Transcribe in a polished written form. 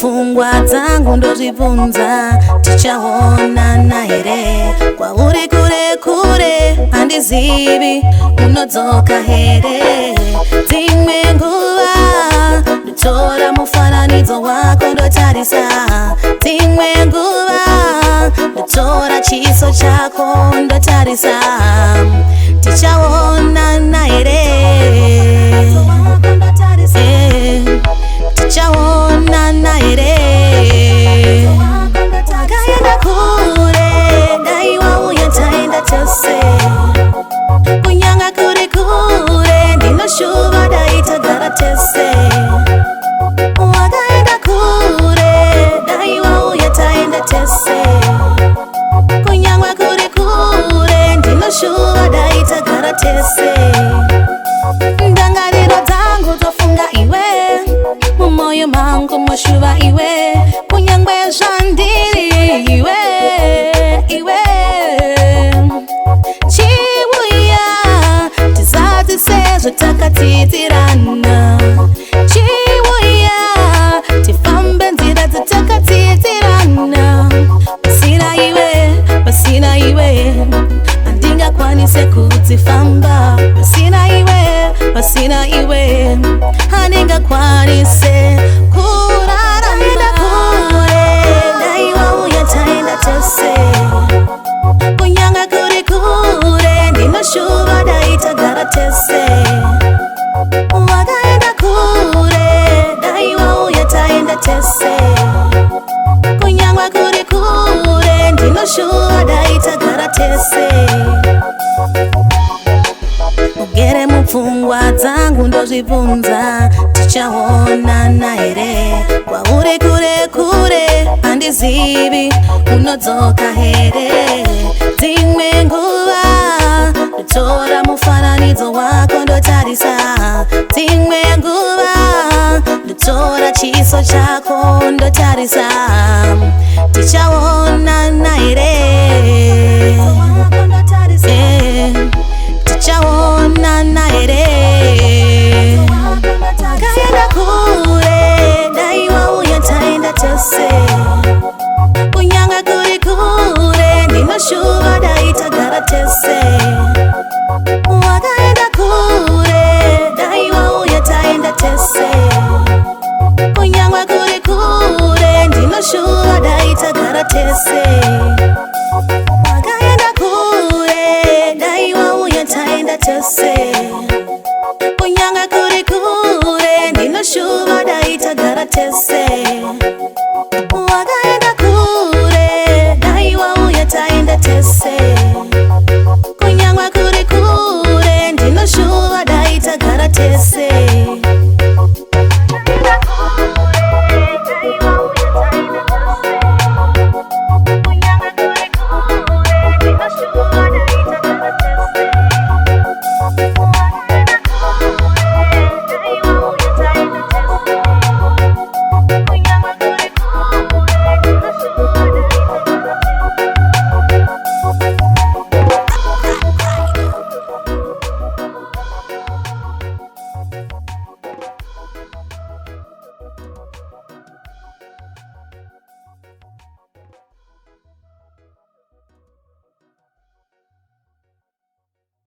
mupfungwa dzangu ndozvibvunza, tichaonana here? Kwauri kure kure handizivi, unodzoka here? Dzimwe nguva ndotora mufananidzo wako ndotarisa, dzimwe nguva ndotora chiso chako ndotarisa, tichaonana here? Tichaonana here? Kaenda kure dai wauya taenda tose, kunyanga kure kure ndinoshuva dai tagara tese. Wakaenda kure dai wauya taenda tese, kunyangwa kure kure ndinoshuva dai tagara tese. Ndangariro dzangu dzofunga iwe, mumoyo mangu moshuva iwe, kunyangwe zvandiri iwe, iwe. Chiuya tizati sezvo takatsitirana, chiuya tifambe nzira dzatakatsitirana. Pasina iwe, pasina iwe handingakwanise kudzifamba, pasina iwe, pasina iwe handingakwanise kurarama. Kaenda kure dai wauya taenda tose, kunyanga kure kure ndinoshuva dai tagara tese. Wakaenda kure dai wauya taenda tese, kunyangwa kure kure ndinoshuva dai tagara tese. Ugere mupfungwa dzangu ndozvibvunza, tichaonana here? Kwauri kure kure handizivi, unodzoka here? Dzimwe nguva ndotora mufananidzo wako ndotarisa, dzimwe nguva ndotora chiso chako ndotarisa, tichaonana